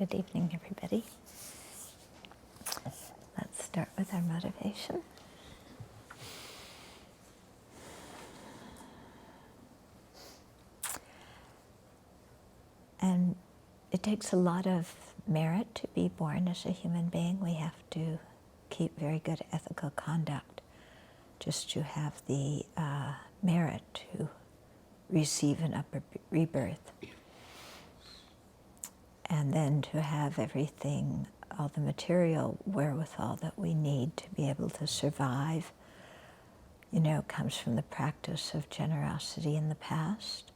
Good evening, everybody. Let's start with our motivation. And it takes a lot of merit to be born as a human being. We have to keep very good ethical conduct just to have the merit to receive an upper rebirth. And then to have everything, all the material wherewithal that we need to be able to survive, comes from the practice of generosity in the past.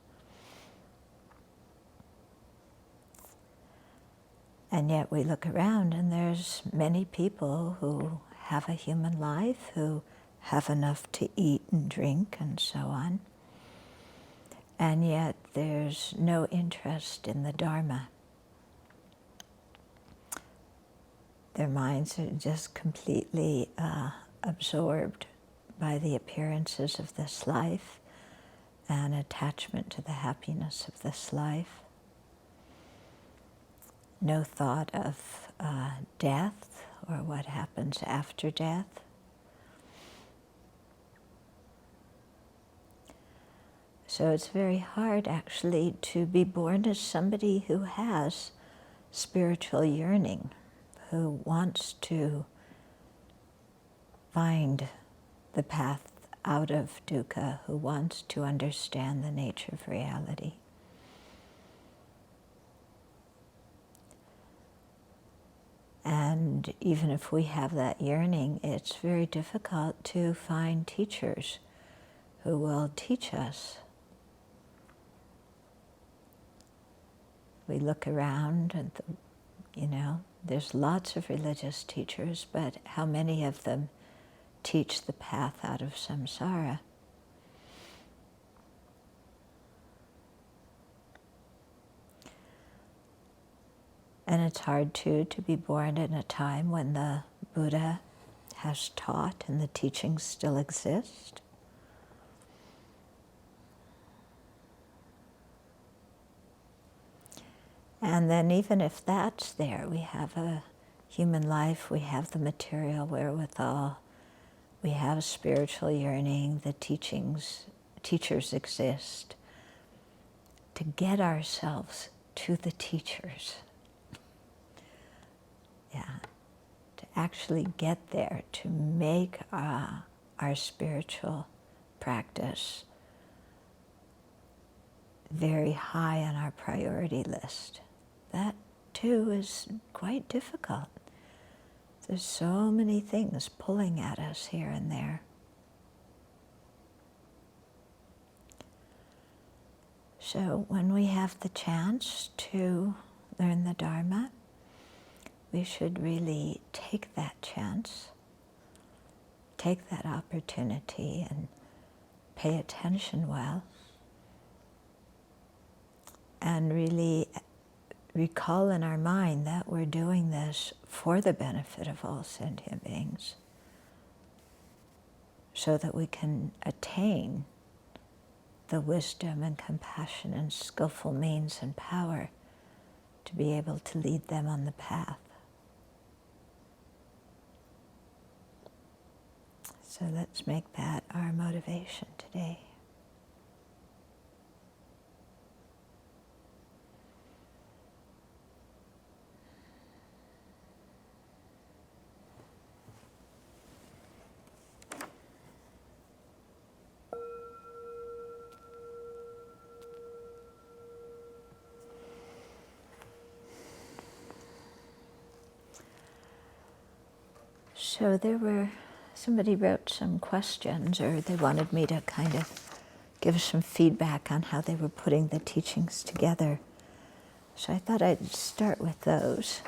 And yet we look around and there's many people who have a human life, who have enough to eat and drink and so on. And yet there's no interest in the Dharma. Their minds are just completely absorbed by the appearances of this life and attachment to the happiness of this life. No thought of death or what happens after death. So it's very hard actually to be born as somebody who has spiritual yearning, who wants to find the path out of dukkha, who wants to understand the nature of reality. And even if we have that yearning, it's very difficult to find teachers who will teach us. We look around and, there's lots of religious teachers, but how many of them teach the path out of samsara? And it's hard, too, to be born in a time when the Buddha has taught and the teachings still exist. And then even if that's there, we have a human life, we have the material wherewithal, we have spiritual yearning, the teachers exist. To get ourselves to the teachers, to actually get there, to make our spiritual practice very high on our priority list. That too is quite difficult. There's so many things pulling at us here and there. So when we have the chance to learn the Dharma, we should really take that chance, take that opportunity and pay attention well, and really recall in our mind that we're doing this for the benefit of all sentient beings, so that we can attain the wisdom and compassion and skillful means and power to be able to lead them on the path. So let's make that our motivation today. So somebody wrote some questions, or they wanted me to kind of give some feedback on how they were putting the teachings together. So I thought I'd start with those.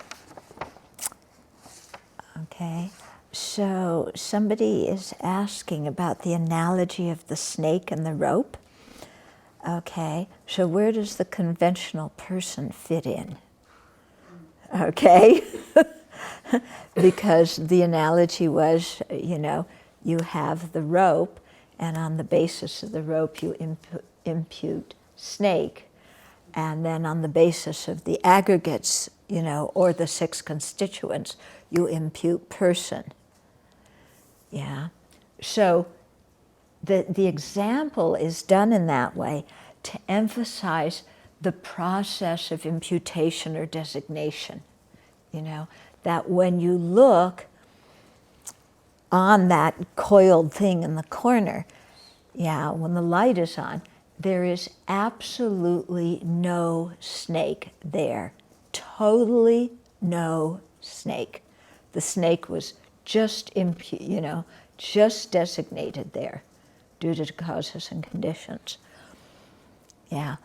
Okay, so somebody is asking about the analogy of the snake and the rope. Okay, so where does the conventional person fit in? Okay. Because the analogy was, you have the rope, and on the basis of the rope you impute snake, and then on the basis of the aggregates, or the 6 constituents, you impute person. Yeah. So the example is done in that way to emphasize the process of imputation or designation. That when you look on that coiled thing in the corner, when the light is on, there is absolutely no snake there. Totally no snake. The snake was just just designated there due to causes and conditions. Yeah.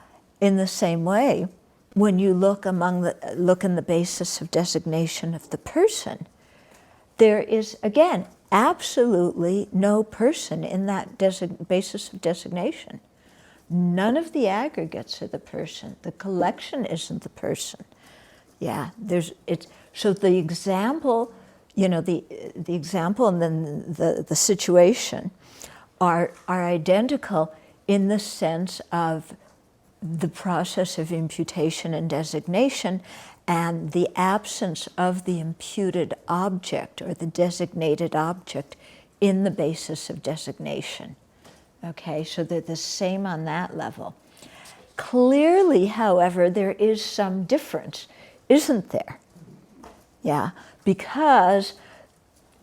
In the same way, when you look in the basis of designation of the person, there is, again, absolutely no person in that basis of designation. None of the aggregates are the person. The collection isn't the person. Yeah, so the example, the example and then the situation are identical in the sense of the process of imputation and designation and the absence of the imputed object or the designated object in the basis of designation. Okay, so they're the same on that level. Clearly, however, there is some difference, isn't there? Yeah, because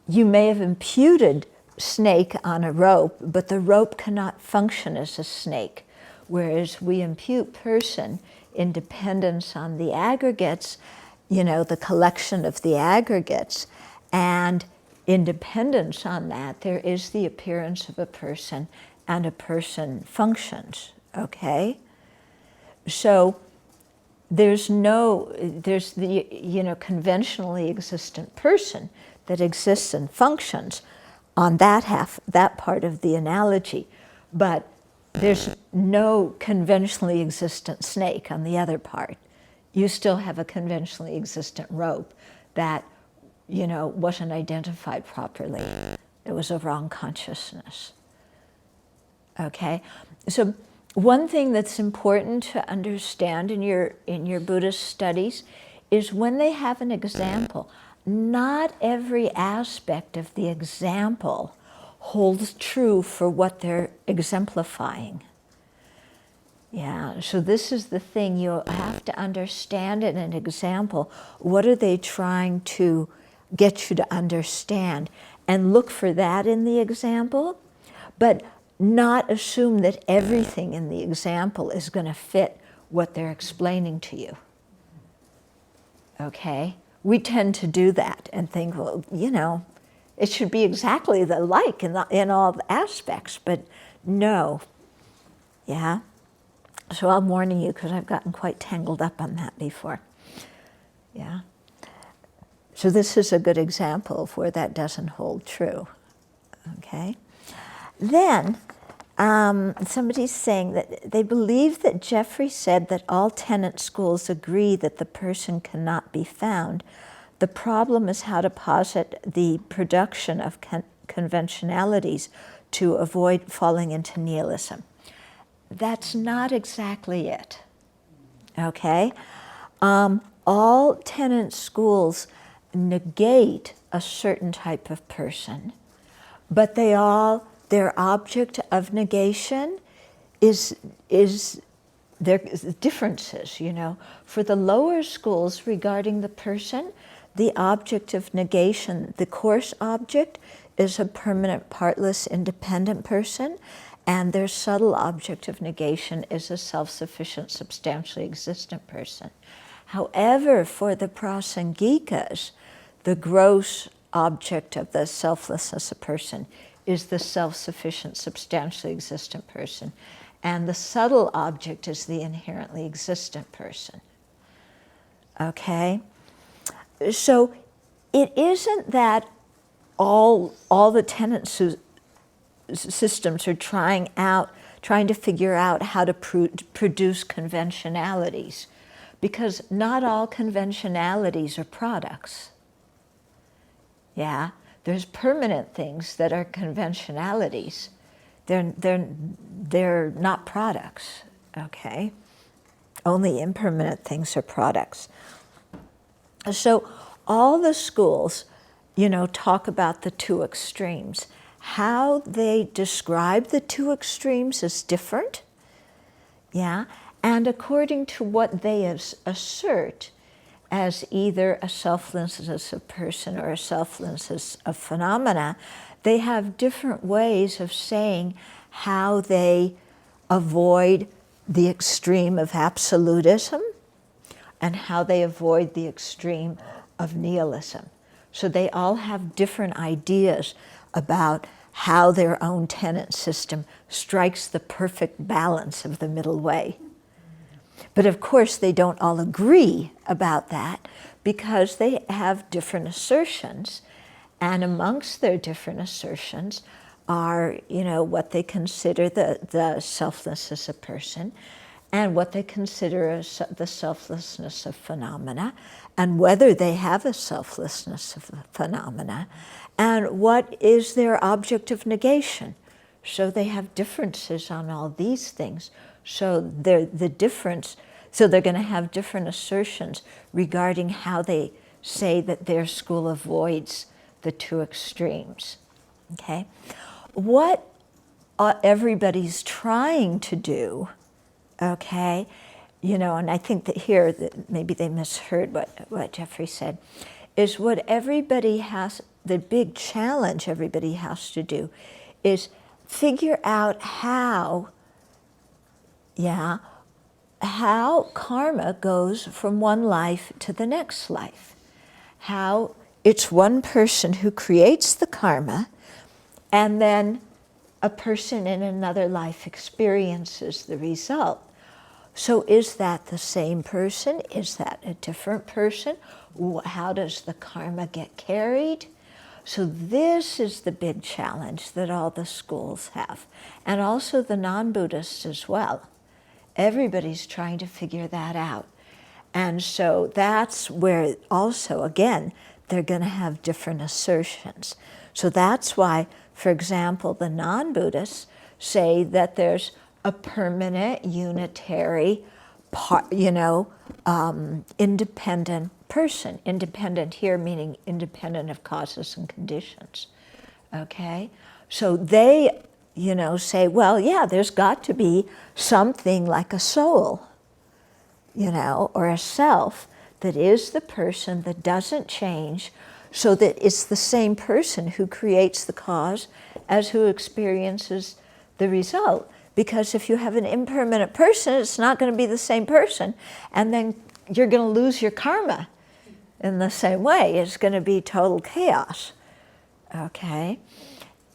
you may have imputed snake on a rope, but the rope cannot function as a snake. Whereas we impute person in dependence on the aggregates, the collection of the aggregates, and in dependence on that, there is the appearance of a person, and a person functions, okay? So there's the, conventionally existent person that exists and functions on that part of the analogy, but there's no conventionally existent snake on the other part. You still have a conventionally existent rope that, wasn't identified properly. It was a wrong consciousness. Okay? So one thing that's important to understand in your Buddhist studies is when they have an example, not every aspect of the example holds true for what they're exemplifying. Yeah, so this is the thing, you have to understand in an example, what are they trying to get you to understand? And look for that in the example, but not assume that everything in the example is going to fit what they're explaining to you. Okay? We tend to do that and think, well, it should be exactly alike in all the aspects, but no. Yeah? So I'm warning you because I've gotten quite tangled up on that before. Yeah? So this is a good example of where that doesn't hold true. Okay? Then, somebody's saying that they believe that Jeffrey said that all tenet schools agree that the person cannot be found. The problem is how to posit the production of conventionalities to avoid falling into nihilism. That's not exactly it, okay? All tenet schools negate a certain type of person, but their object of negation is there differences, For the lower schools regarding the person, the object of negation, the course object, is a permanent, partless, independent person, and their subtle object of negation is a self-sufficient, substantially existent person. However, for the prasangikas, the gross object of the selflessness of person is the self-sufficient, substantially existent person, and the subtle object is the inherently existent person. Okay? So it isn't that all the tenet systems are trying to figure out how to produce conventionalities, because not all conventionalities are products. Yeah, there's permanent things that are conventionalities. They're not products. Okay. Only impermanent things are products. So all the schools, talk about the two extremes. How they describe the two extremes is different, yeah? And according to what they assert as either a selflessness of person or a selflessness of phenomena, they have different ways of saying how they avoid the extreme of absolutism and how they avoid the extreme of nihilism. So they all have different ideas about how their own tenet system strikes the perfect balance of the middle way. But of course, they don't all agree about that because they have different assertions. And amongst their different assertions are, what they consider the selflessness of person, and what they consider as the selflessness of phenomena, and whether they have a selflessness of phenomena, and what is their object of negation. So they have differences on all these things. So they're going to have different assertions regarding how they say that their school avoids the two extremes. Okay? What everybody's trying to do, okay, and I think that here that maybe they misheard what Jeffrey said, is what everybody has, the big challenge everybody has to do is figure out how karma goes from one life to the next life. How it's one person who creates the karma, and then a person in another life experiences the result. So is that the same person? Is that a different person? How does the karma get carried? So this is the big challenge that all the schools have, and also the non-Buddhists as well. Everybody's trying to figure that out. And so that's where also, again, they're going to have different assertions. So that's why, for example, the non-Buddhists say that there's a permanent, unitary, independent person. Independent here meaning independent of causes and conditions. Okay? So they, say, well, yeah, there's got to be something like a soul, or a self that is the person that doesn't change, so that it's the same person who creates the cause as who experiences the result. Because if you have an impermanent person, it's not going to be the same person, and then you're going to lose your karma in the same way. It's going to be total chaos. Okay?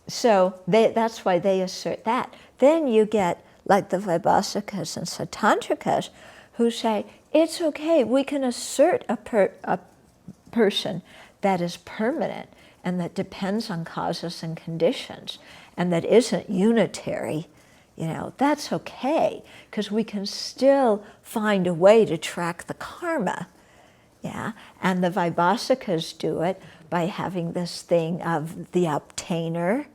So that's why they assert that. Then you get like the Vaibhasikas and Satantrikas who say, it's okay, we can assert a person that is permanent and that depends on causes and conditions and that isn't unitary. That's okay, because we can still find a way to track the karma. Yeah, and the Vaibhasikas do it by having this thing of the obtainer,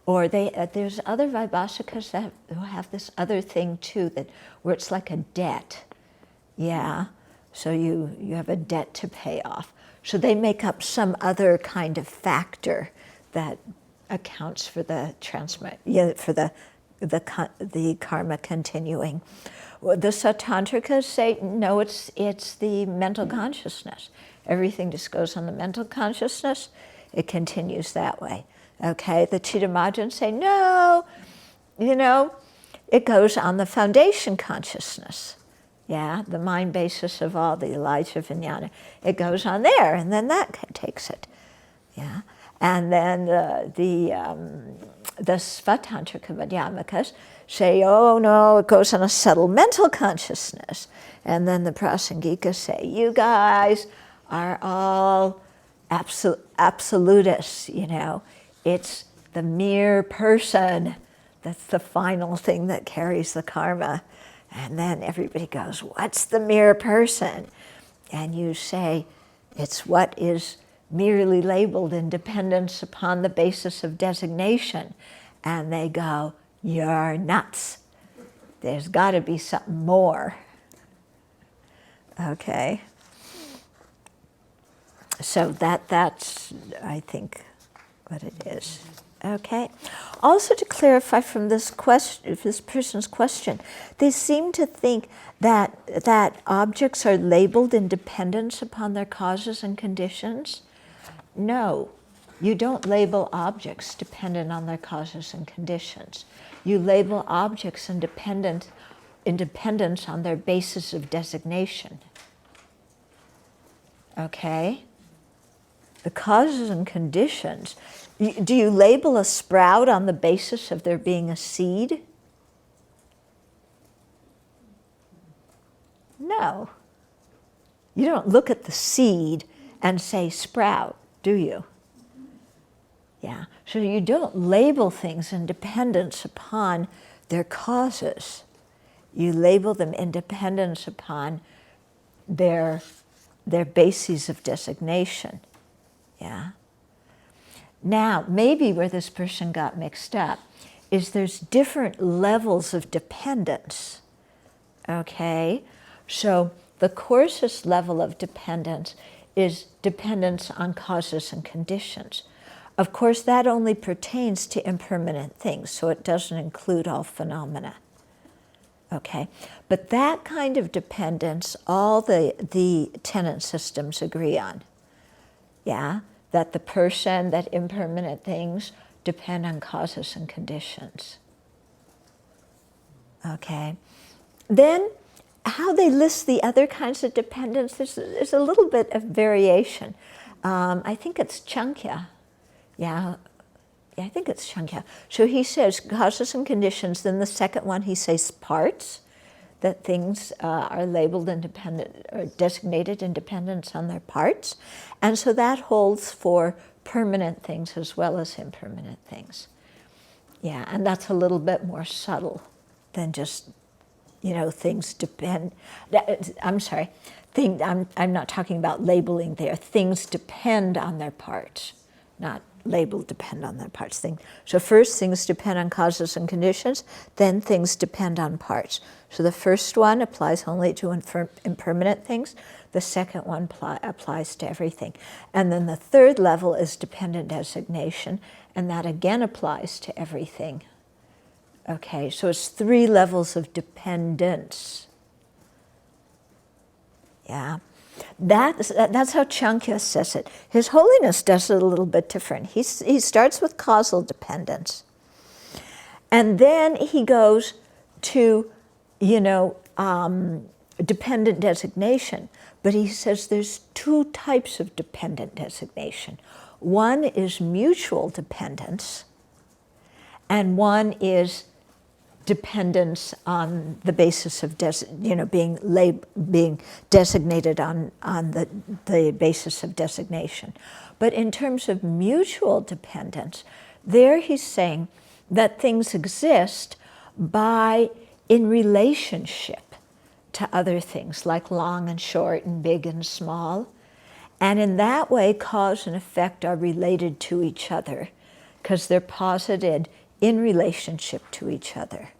or there's other Vaibhasikas who have this other thing too, where it's like a debt. Yeah, so you have a debt to pay off. So they make up some other kind of factor that accounts for the the karma continuing. Well, the Satantrikas say, no, it's the mental consciousness. Everything just goes on the mental consciousness. It continues that way. Okay, the Chittamajans say, no, it goes on the foundation consciousness. Yeah, the mind basis of all, the Elijah Vijnana. It goes on there, and then that takes it. Yeah, and then the Svatantrika Madhyamikas say, oh no, it goes on a subtle mental consciousness. And then the Prasangikas say, you guys are all absolutists, It's the mere person that's the final thing that carries the karma. And then everybody goes, what's the mere person? And you say, it's what is merely labeled in dependence upon the basis of designation. And they go, you're nuts. There's got to be something more. Okay. So that's, I think, what it is. Okay. Also, to clarify from this question, this person's question, they seem to think that objects are labeled in dependence upon their causes and conditions. No, you don't label objects dependent on their causes and conditions. You label objects in dependence on their basis of designation. Okay? The causes and conditions. Do you label a sprout on the basis of there being a seed? No. You don't look at the seed and say sprout, do you? Yeah. So you don't label things in dependence upon their causes. You label them in dependence upon their bases of designation. Yeah. Now, maybe where this person got mixed up is there's different levels of dependence. Okay? So the coarsest level of dependence is dependence on causes and conditions. Of course, that only pertains to impermanent things, so it doesn't include all phenomena. Okay? But that kind of dependence, all the tenet systems agree on. Yeah? That the person, that impermanent things depend on causes and conditions. Okay? Then, how they list the other kinds of dependence, there's a little bit of variation. I think it's Chankhya. Yeah, I think it's Chankhya. So he says causes and conditions. Then the second one he says parts, that things are labeled independent or designated in dependence on their parts. And so that holds for permanent things as well as impermanent things. Yeah, and that's a little bit more subtle than just, things depend. I'm sorry, I'm not talking about labeling there. Things depend on their parts, not labeled depend on their parts. So first, things depend on causes and conditions, then things depend on parts. So the first one applies only to impermanent things. The second one applies to everything. And then the third level is dependent designation, and that again applies to everything. Okay, so it's 3 levels of dependence. Yeah. That's how Chankhya says it. His Holiness does it a little bit different. He starts with causal dependence. And then he goes to, dependent designation. But he says there's 2 types of dependent designation. One is mutual dependence, and one is dependence on the basis of being designated on the basis of designation. But in terms of mutual dependence, there he's saying that things exist in relationship to other things, like long and short and big and small. And in that way, cause and effect are related to each other because they're posited in relationship to each other.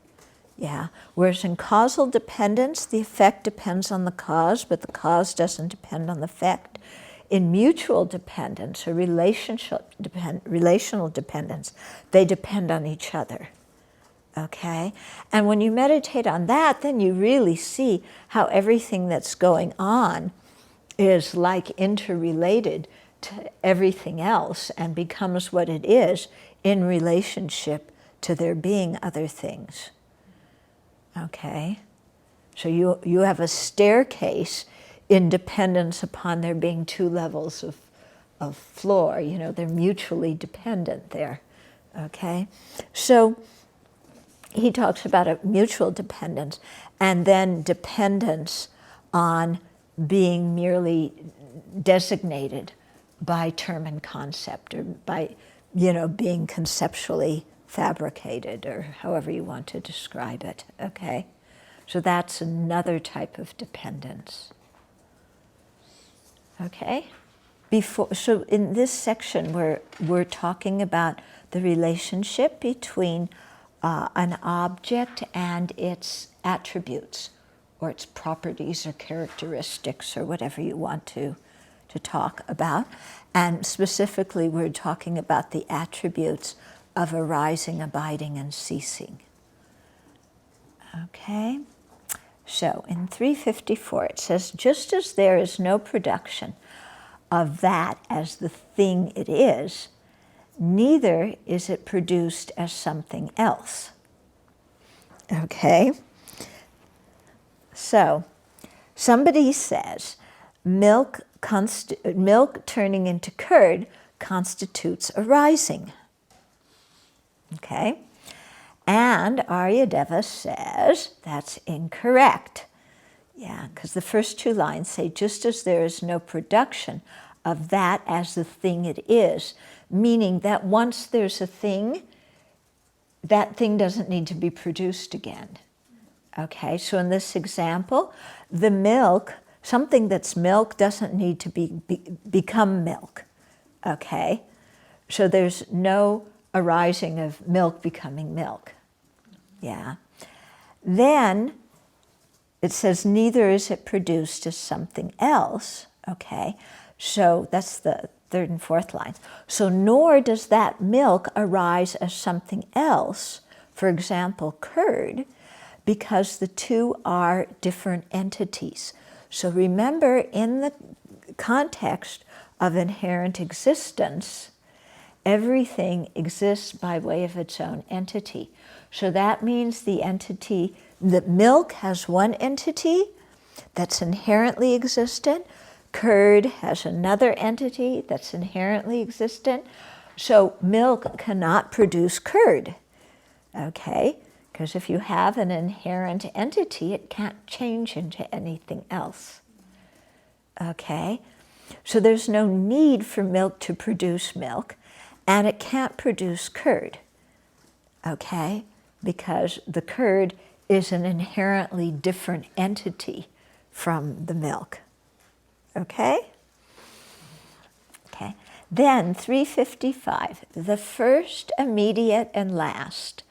Yeah. Whereas in causal dependence, the effect depends on the cause, but the cause doesn't depend on the effect. In mutual dependence or relational dependence, they depend on each other. Okay? And when you meditate on that, then you really see how everything that's going on is like interrelated to everything else and becomes what it is in relationship to there being other things. Okay? So you have a staircase in dependence upon there being 2 levels of floor. They're mutually dependent there. Okay? So he talks about a mutual dependence and then dependence on being merely designated by term and concept, or by, being conceptually fabricated, or however you want to describe it, okay? So that's another type of dependence. Okay? So in this section, we're talking about the relationship between an object and its attributes, or its properties or characteristics or whatever you want to talk about. And specifically, we're talking about the attributes of arising, abiding, and ceasing. Okay? So in 354, it says, just as there is no production of that as the thing it is, neither is it produced as something else. Okay? So, somebody says, milk turning into curd constitutes arising. Okay? And Aryadeva says that's incorrect. Yeah, because the first two lines say, just as there is no production of that as the thing it is, meaning that once there's a thing, that thing doesn't need to be produced again. Okay, so in this example, the milk, something that's milk doesn't need to become milk. Okay, so there's no arising of milk becoming milk. Yeah. Then it says, neither is it produced as something else. Okay, so that's the third and fourth lines. So nor does that milk arise as something else, for example, curd, because the two are different entities. So remember, in the context of inherent existence, everything exists by way of its own entity. So that means the entity, the milk has one entity that's inherently existent, curd has another entity that's inherently existent. So milk cannot produce curd, okay? Because if you have an inherent entity, it can't change into anything else, okay? So there's no need for milk to produce milk, and it can't produce curd, okay? Because the curd is an inherently different entity from the milk. Okay? Okay. Then 355, the first, immediate, and last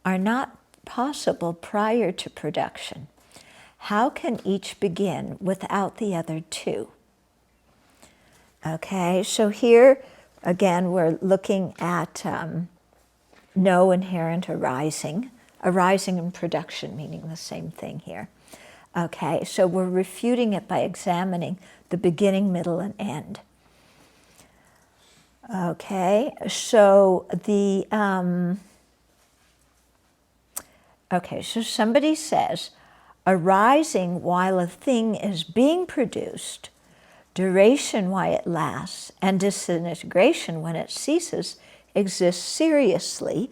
are not possible prior to production. How can each begin without the other two? Okay, so here again we're looking at no inherent arising. Arising and production meaning the same thing here. Okay, so we're refuting it by examining the beginning, middle, and end. Okay, so so somebody says, arising while a thing is being produced, duration while it lasts, and disintegration when it ceases, exists serially,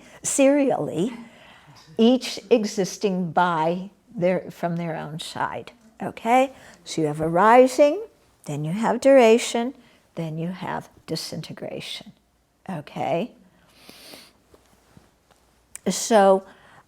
each existing from their own side. Okay, so you have arising, then you have duration, then you have disintegration. Okay, so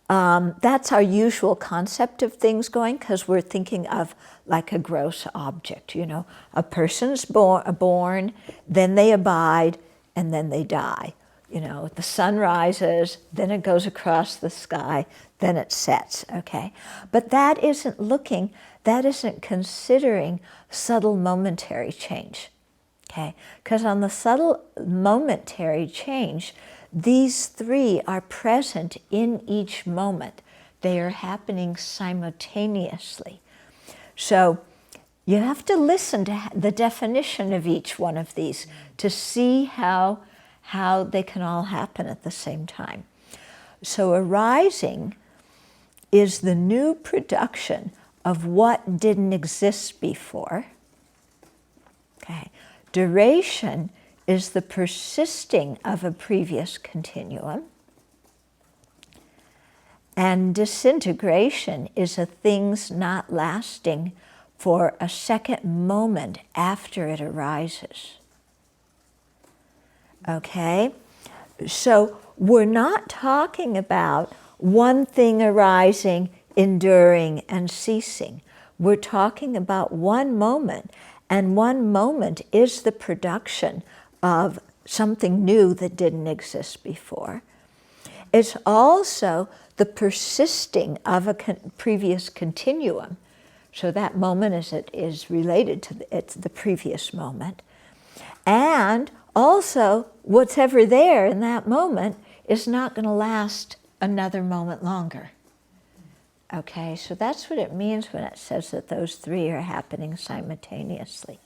that's our usual concept of things going, because we're thinking of like a gross object. You know, a person's born, then they abide, and then they die. You know, the sun rises, then it goes across the sky, then it sets, okay? But that isn't considering subtle momentary change, okay? Because on the subtle momentary change, these three are present in each moment. They are happening simultaneously. So you have to listen to the definition of each one of these to see how they can all happen at the same time. So arising is the new production of what didn't exist before. Okay. Duration is the persisting of a previous continuum. And disintegration is a thing's not lasting for a second moment after it arises. Okay, so we're not talking about one thing arising, enduring, and ceasing. We're talking about one moment, and one moment is the production of something new that didn't exist before. It's also the persisting of a previous continuum. So that moment is related to the previous moment. And also, what's ever there in that moment is not going to last another moment longer. Okay, so that's what it means when it says that those three are happening simultaneously.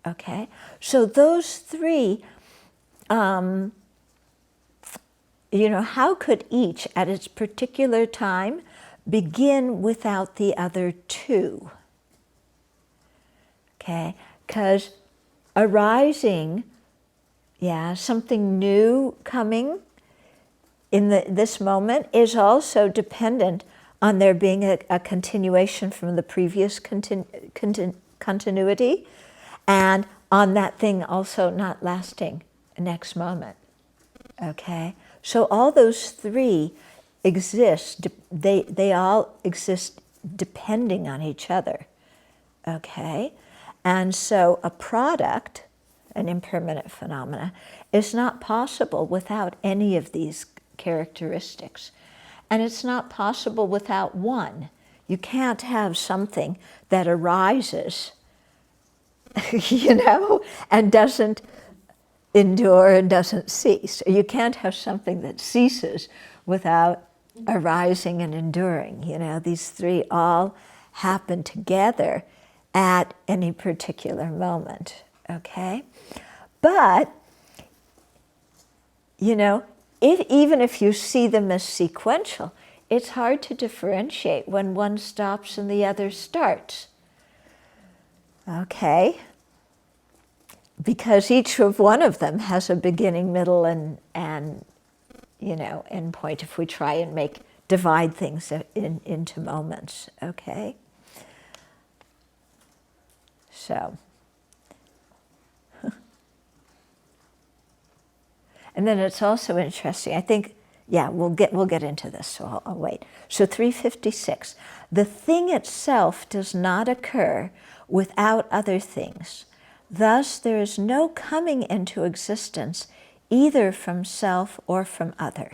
Okay, so those three, how could each at its particular time begin without the other two? Okay, because arising, something new coming in this moment is also dependent on there being a continuation from the previous continuity, and on that thing also not lasting the next moment. Okay, so all those three exist, they all exist depending on each other. Okay, and so a product, an impermanent phenomena, is not possible without any of these characteristics. And it's not possible without one. You can't have something that arises, and doesn't endure and doesn't cease. You can't have something that ceases without arising and enduring. These three all happen together at any particular moment, okay? But, even if you see them as sequential, it's hard to differentiate when one stops and the other starts. Okay? Because each of one of them has a beginning, middle, and end point if we try and divide things into moments. Okay? So. And then it's also interesting, I think, we'll get into this, so I'll wait. So 356, the thing itself does not occur without other things. Thus, there is no coming into existence either from self or from other.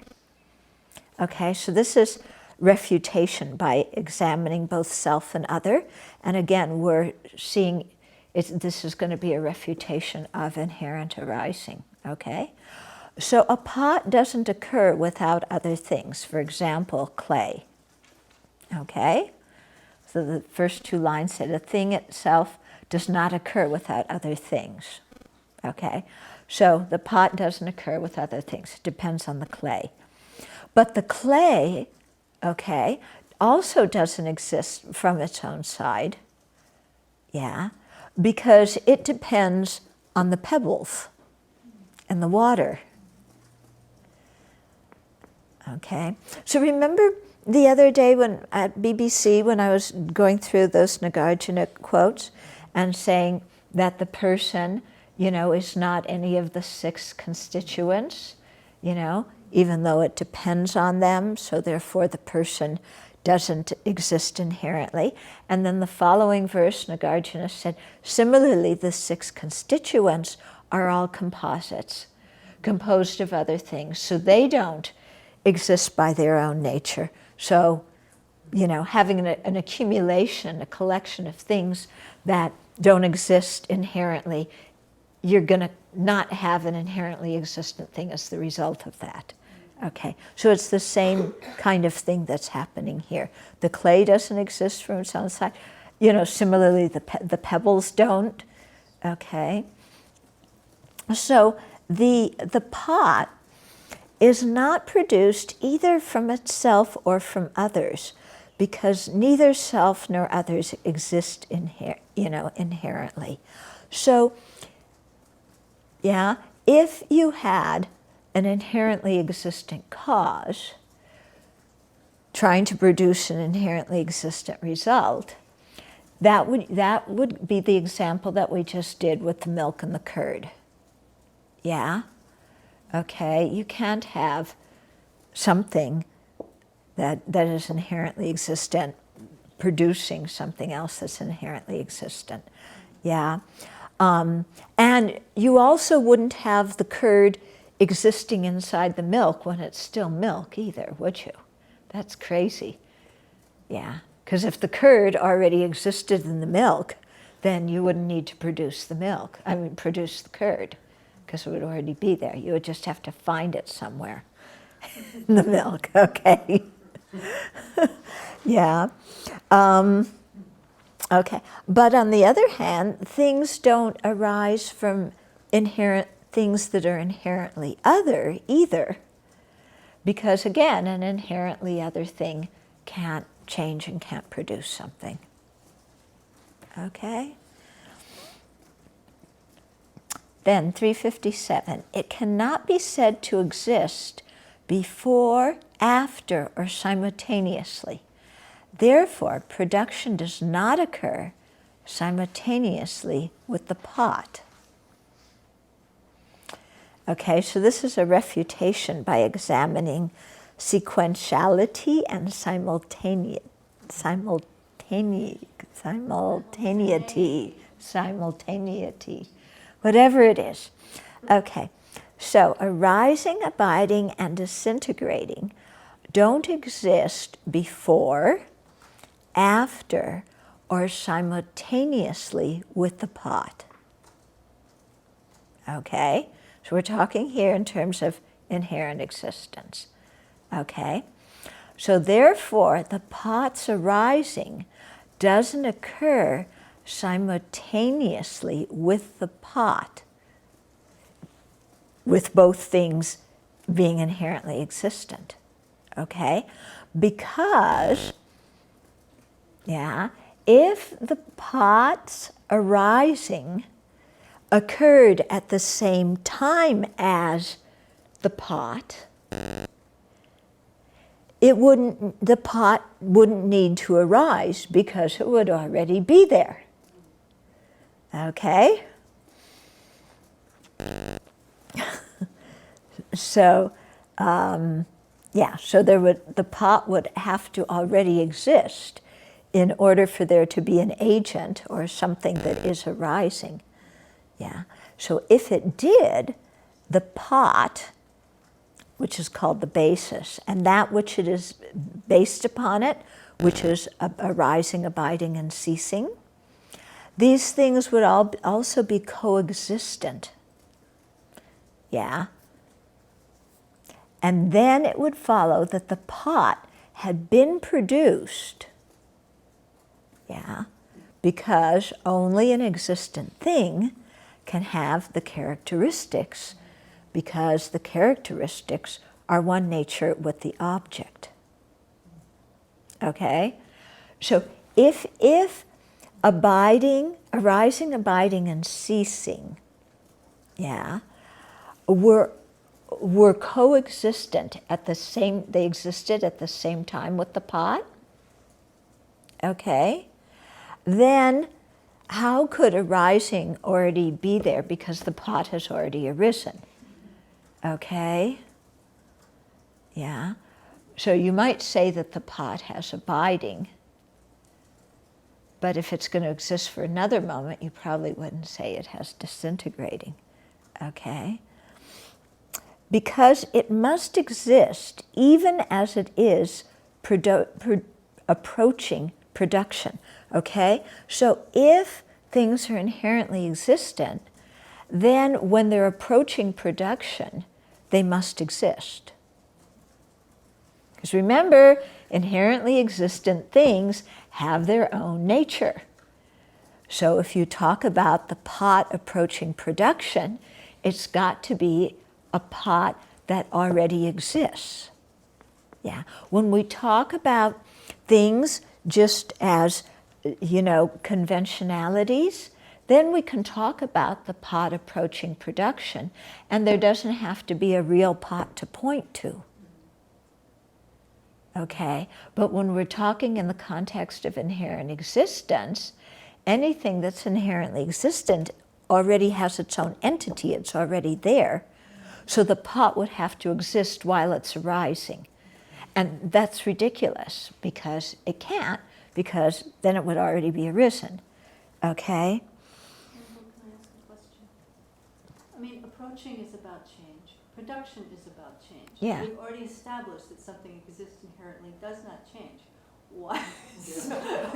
Okay, so this is refutation by examining both self and other. And again, we're seeing this is going to be a refutation of inherent arising. Okay? So a pot doesn't occur without other things. For example, clay. Okay? So the first two lines say the thing itself does not occur without other things. Okay? So the pot doesn't occur with other things. It depends on the clay. But the clay, okay, also doesn't exist from its own side. Because it depends on the pebbles and the water. Okay, so remember the other day at BBC when I was going through those Nagarjuna quotes and saying that the person, is not any of the six constituents, even though it depends on them, so therefore the person doesn't exist inherently. And then the following verse, Nagarjuna said, similarly, the six constituents are all composites, composed of other things, so they don't exist by their own nature. So, having an accumulation, a collection of things that don't exist inherently, you're going to not have an inherently existent thing as the result of that. Okay, so it's the same kind of thing that's happening here. The clay doesn't exist from its own side. Similarly, the pebbles don't. Okay, so the pot is not produced either from itself or from others, because neither self nor others exist inherently. So, if you had an inherently existent cause trying to produce an inherently existent result, that would be the example that we just did with the milk and the curd. Okay, you can't have something that is inherently existent producing something else that's inherently existent. And you also wouldn't have the curd existing inside the milk when it's still milk either, would you? That's crazy. Because if the curd already existed in the milk, then you wouldn't need to produce the milk. I mean, produce the curd, because it would already be there. You would just have to find it somewhere in the milk, okay? Yeah. Okay. But on the other hand, things don't arise from inherent things that are inherently other either. Because again, an inherently other thing can't change and can't produce something. Okay? Then 357, it cannot be said to exist before, after, or simultaneously. Therefore, production does not occur simultaneously with the pot. Okay, so this is a refutation by examining sequentiality and simultaneity, whatever it is. Okay, so arising, abiding, and disintegrating don't exist before, after, or simultaneously with the pot. Okay? So we're talking here in terms of inherent existence. Okay? So therefore, the pot's arising doesn't occur simultaneously with the pot, with both things being inherently existent. Okay? Because, if the pot's arising occurred at the same time as the pot, the pot wouldn't need to arise because it would already be there. Okay? So, so the pot would have to already exist in order for there to be an agent or something that is arising. Yeah. So if it did, the pot, which is called the basis, and that which it is based upon it, which is arising, abiding, and ceasing, these things would all also be coexistent. Yeah. And then it would follow that the pot had been produced, because only an existent thing can have the characteristics, because the characteristics are one nature with the object. Okay? So if abiding, arising, abiding, and ceasing, were coexistent they existed at the same time with the pot, okay, then how could arising already be there because the pot has already arisen? Okay? Yeah. So you might say that the pot has abiding, but if it's going to exist for another moment, you probably wouldn't say it has disintegrating. Okay? Because it must exist even as it is approaching production. Okay? So if things are inherently existent, then when they're approaching production, they must exist. Because remember, inherently existent things have their own nature. So if you talk about the pot approaching production, it's got to be a pot that already exists. Yeah. When we talk about things just as, conventionalities, then we can talk about the pot approaching production, and there doesn't have to be a real pot to point to. Okay? But when we're talking in the context of inherent existence, anything that's inherently existent already has its own entity, it's already there. So the pot would have to exist while it's arising. And that's ridiculous, because it can't, because then it would already be arisen. Okay? Can I ask a question? I mean, approaching is about change. Production is about change. Yeah. We've already established that something exists inherently does not change. Why?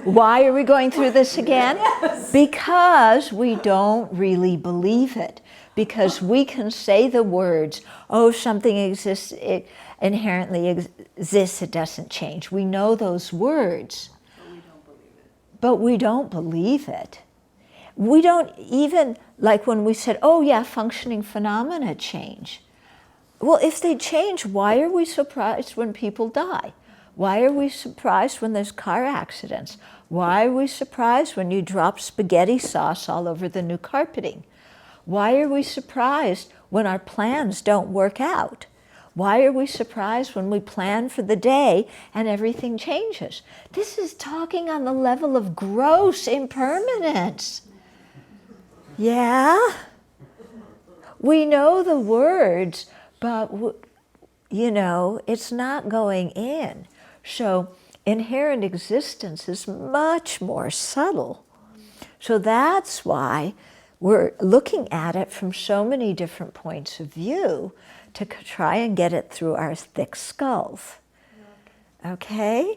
Why are we going through this again? Yes. Because we don't really believe it. Because we can say the words, oh, something exists, it inherently exists, it doesn't change. We know those words. But we don't believe it. But we don't believe it. We don't even, like when we said, oh yeah, functioning phenomena change. Well, if they change, why are we surprised when people die? Why are we surprised when there's car accidents? Why are we surprised when you drop spaghetti sauce all over the new carpeting? Why are we surprised when our plans don't work out? Why are we surprised when we plan for the day and everything changes? This is talking on the level of gross impermanence. Yeah? We know the words, but, you know, it's not going in. So inherent existence is much more subtle. So that's why we're looking at it from so many different points of view to try and get it through our thick skulls. Okay?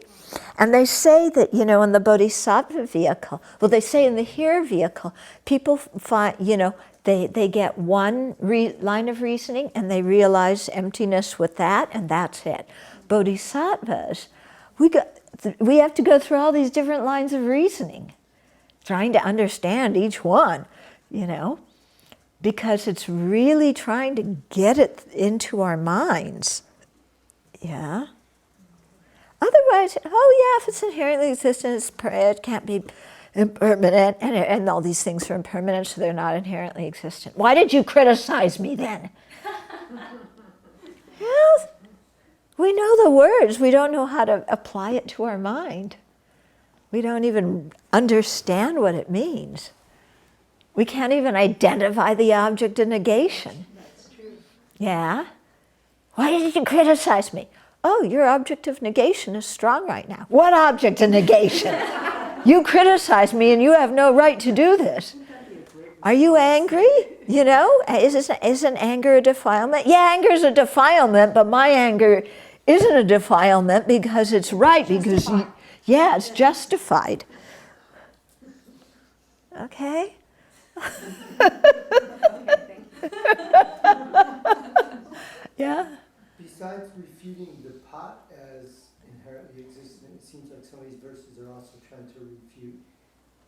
And they say that, you know, in the Bodhisattva vehicle, well, they say in the here vehicle, people find, you know, they get one line of reasoning and they realize emptiness with that, and that's it. Bodhisattvas, we have to go through all these different lines of reasoning, trying to understand each one, you know, because it's really trying to get it into our minds. Yeah? Otherwise, oh yeah, if it's inherently existent, it can't be impermanent, and all these things are impermanent, so they're not inherently existent. Why did you criticize me then? Well, we know the words, we don't know how to apply it to our mind. We don't even understand what it means. We can't even identify the object of negation. That's true. Yeah? Why did you criticize me? Oh, your object of negation is strong right now. What object of negation? You criticize me and you have no right to do this. Are you angry? You know, isn't anger a defilement? Yeah, anger is a defilement, but my anger isn't a defilement because it's right, because, yeah, it's justified. Okay? Yeah? Besides refuting the pot as inherently existent, it seems like some of these verses are also trying to refute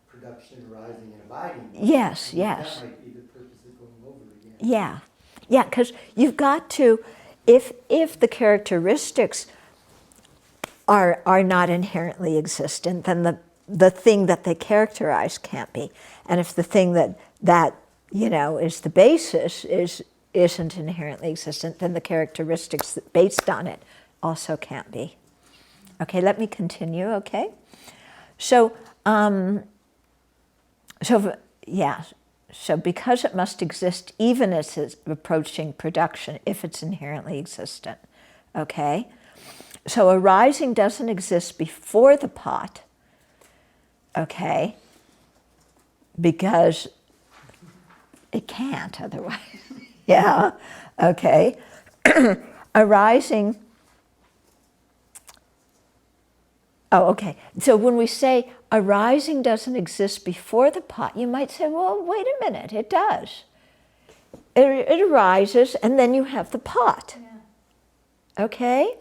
production, arising, and abiding. Yes, yes. That might be the purpose of going over again. Yeah, yeah, because you've got to, if the characteristics are not inherently existent, then the thing that they characterize can't be. And if the thing that you know is the basis isn't inherently existent, then the characteristics based on it also can't be. Okay, let me continue, okay? So because it must exist even as it's approaching production, if it's inherently existent, okay? So arising doesn't exist before the pot, okay? Because it can't otherwise. Yeah, okay. Arising, oh, okay. So when we say arising doesn't exist before the pot, you might say, well, wait a minute, it does. It arises and then you have the pot, okay?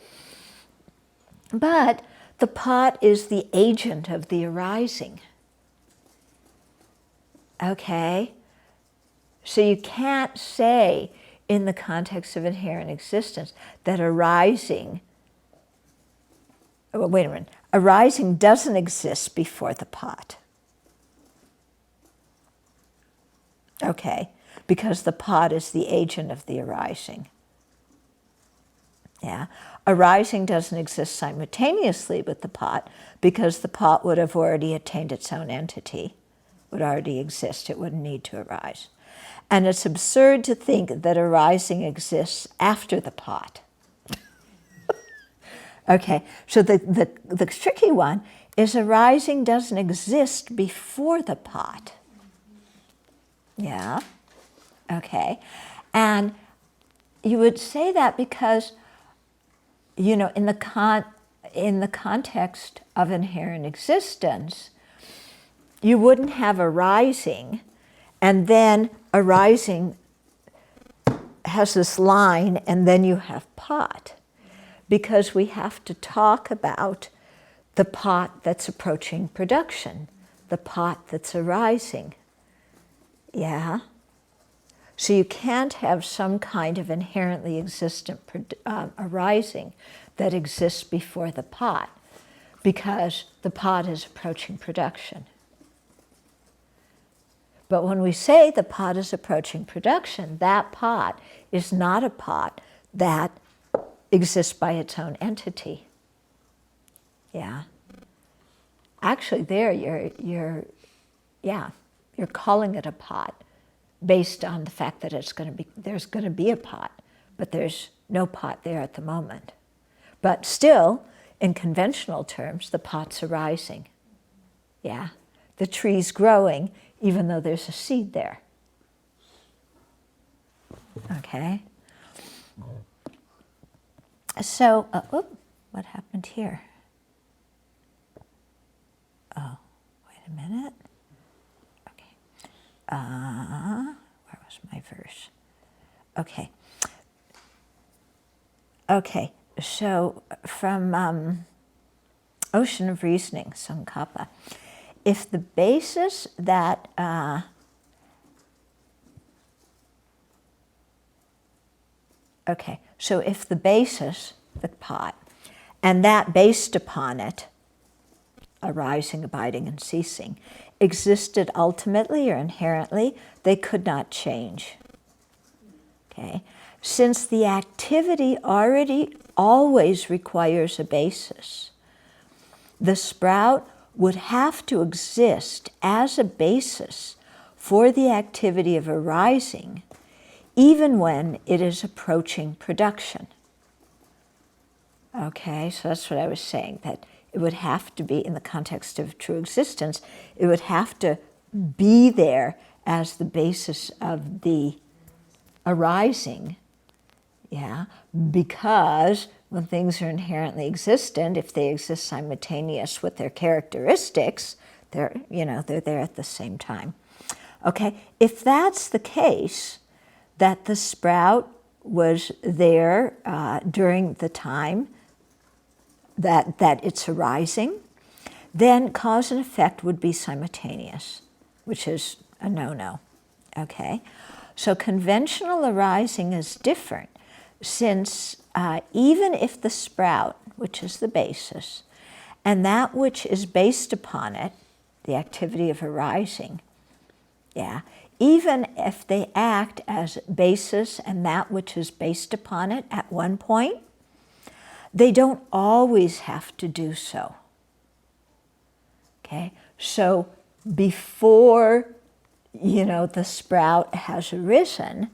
But the pot is the agent of the arising, okay? So you can't say in the context of inherent existence that arising, well, wait a minute, arising doesn't exist before the pot. Okay, because the pot is the agent of the arising. Yeah, arising doesn't exist simultaneously with the pot because the pot would have already attained its own entity, would already exist, it wouldn't need to arise. And it's absurd to think that arising exists after the pot. Okay, so the tricky one is arising doesn't exist before the pot. Yeah, okay. And you would say that because, you know, in the context of inherent existence, you wouldn't have arising, and then arising has this line, and then you have pot, because we have to talk about the pot that's approaching production, the pot that's arising. Yeah? So you can't have some kind of inherently existent arising that exists before the pot, because the pot is approaching production. But when we say the pot is approaching production, that pot is not a pot that exists by its own entity. Yeah. Actually, there you're calling it a pot based on the fact that there's going to be a pot, but there's no pot there at the moment. But still, in conventional terms, the pot's arising. Yeah. The tree's growing, even though there's a seed there. Okay? So, what happened here? Oh, wait a minute. Okay. Where was my verse? Okay. Okay, so from Ocean of Reasoning, Tsongkhapa, if the basis that okay, so if the basis, the pot, and that based upon it, arising, abiding, and ceasing, existed ultimately or inherently, they could not change. Okay? Since the activity already always requires a basis, the sprout would have to exist as a basis for the activity of arising, even when it is approaching production. Okay, so that's what I was saying, that it would have to be, in the context of true existence, it would have to be there as the basis of the arising, yeah, because when things are inherently existent, if they exist simultaneous with their characteristics, they're there at the same time. Okay, if that's the case, that the sprout was there during the time that it's arising, then cause and effect would be simultaneous, which is a no-no, okay? So conventional arising is different, since even if the sprout, which is the basis, and that which is based upon it, the activity of arising, yeah, even if they act as basis and that which is based upon it at one point, they don't always have to do so. Okay, so before the sprout has arisen,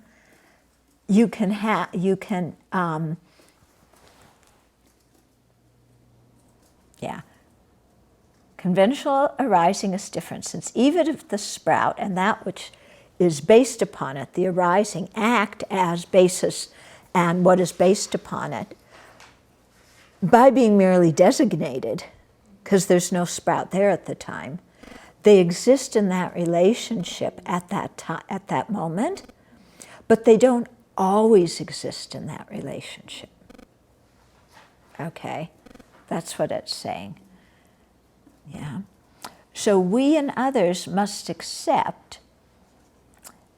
conventional arising is different, since even if the sprout and that which is based upon it, the arising, act as basis and what is based upon it, by being merely designated, because there's no sprout there at the time, they exist in that relationship at that moment, but they don't always exist in that relationship. Okay, that's what it's saying. Yeah. So we and others must accept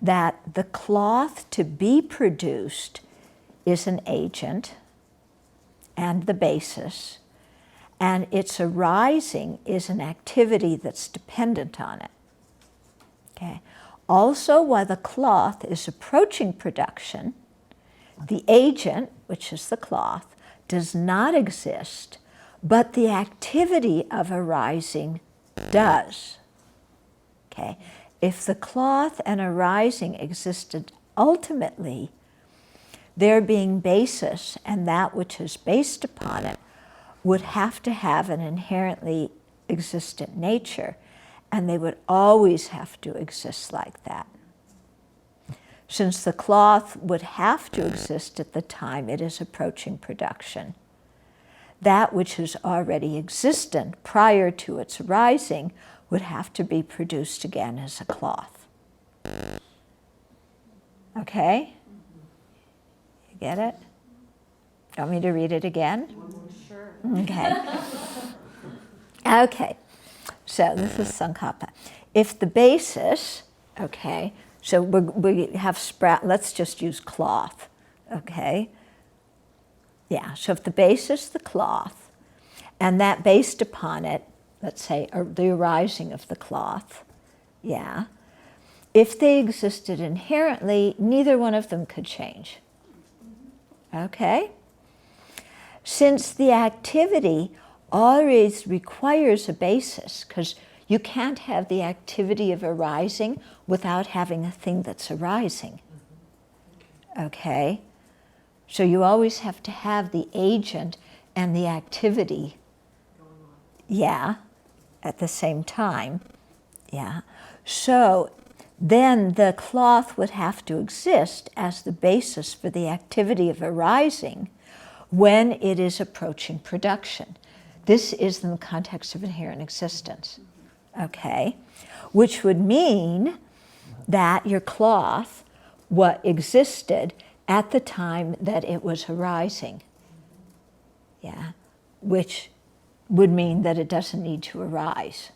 that the cloth to be produced is an agent and the basis, and its arising is an activity that's dependent on it. Okay. Also, while the cloth is approaching production, the agent, which is the cloth, does not exist, but the activity of arising does. Okay. If the cloth and arising existed ultimately, there being basis and that which is based upon it would have to have an inherently existent nature, and they would always have to exist like that. Since the cloth would have to exist at the time it is approaching production, that which is already existent prior to its arising would have to be produced again as a cloth. Okay? You get it? Want me to read it again? Sure. Okay. Okay. So this is Sankappa. If the basis, okay, so we have let's just use cloth, okay? Yeah, so if the base is the cloth, and that based upon it, let's say the arising of the cloth, yeah, if they existed inherently, neither one of them could change. Okay? Since the activity always requires a basis, because you can't have the activity of arising without having a thing that's arising. Okay? So you always have to have the agent and the activity, yeah, at the same time. Yeah. So then the cloth would have to exist as the basis for the activity of arising when it is approaching production. This is in the context of inherent existence, okay? Which would mean that your cloth, what existed at the time that it was arising, yeah, which would mean that it doesn't need to arise.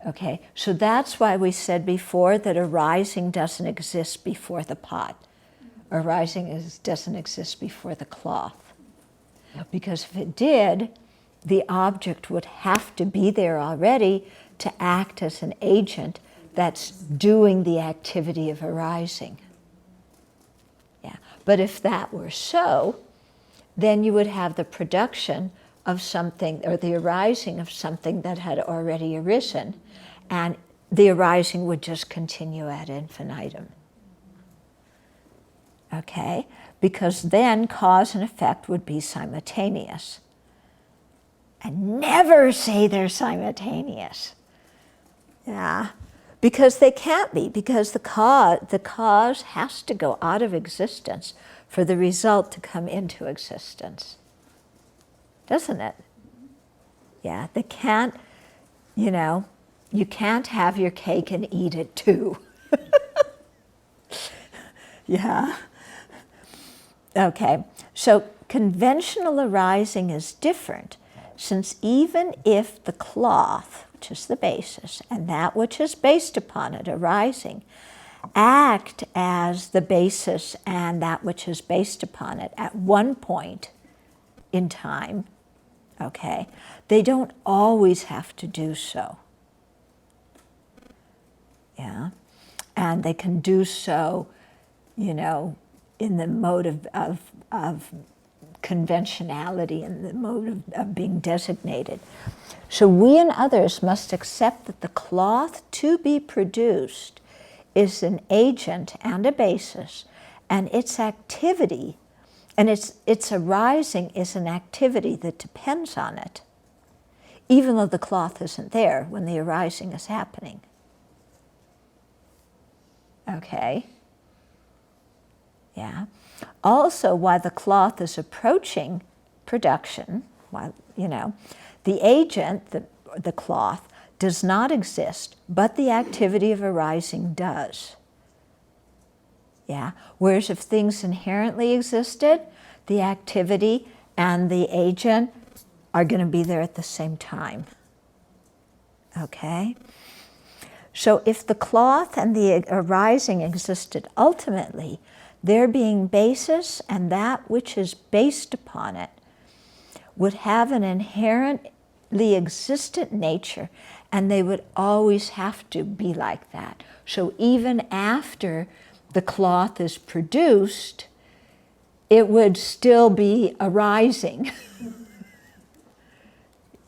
Okay, so that's why we said before that arising doesn't exist before the pot. Arising doesn't exist before the cloth. Because if it did, the object would have to be there already to act as an agent that's doing the activity of arising. Yeah, but if that were so, then you would have the production of something, or the arising of something that had already arisen, and the arising would just continue ad infinitum. Okay? Because then cause and effect would be simultaneous. And never say they're simultaneous. Yeah? Because they can't be, because the cause has to go out of existence for the result to come into existence. Doesn't it? Yeah, they can't, you can't have your cake and eat it too. Yeah. Okay, so conventional arising is different, since even if the cloth, which is the basis, and that which is based upon it arising, act as the basis and that which is based upon it at one point in time, okay, they don't always have to do so. Yeah, and they can do so, in the mode of conventionality, in the mode of being designated. So we and others must accept that the cloth to be produced is an agent and a basis, and its activity, and its arising is an activity that depends on it, even though the cloth isn't there when the arising is happening. Okay? Yeah. Also, while the cloth is approaching production, the agent, the cloth, does not exist, but the activity of arising does. Yeah. Whereas if things inherently existed, the activity and the agent are going to be there at the same time. Okay? So if the cloth and the arising existed ultimately, there being basis and that which is based upon it would have an inherently existent nature, and they would always have to be like that. So even after the cloth is produced, it would still be arising.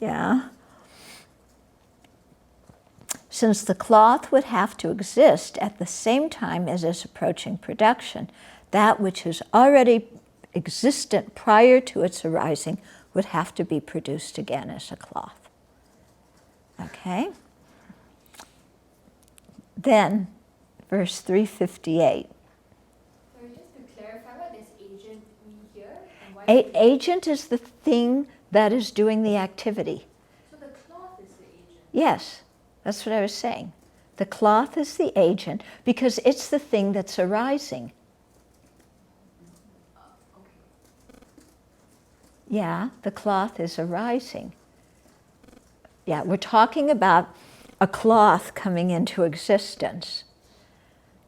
Yeah? Since the cloth would have to exist at the same time as is approaching production, that which is already existent prior to its arising would have to be produced again as a cloth. Okay? Then, verse 358. So just to clarify what this agent mean here, and why Agent is the thing that is doing the activity. So the cloth is the agent? Yes, that's what I was saying. The cloth is the agent because it's the thing that's arising. Okay. Yeah, the cloth is arising. Yeah, we're talking about a cloth coming into existence.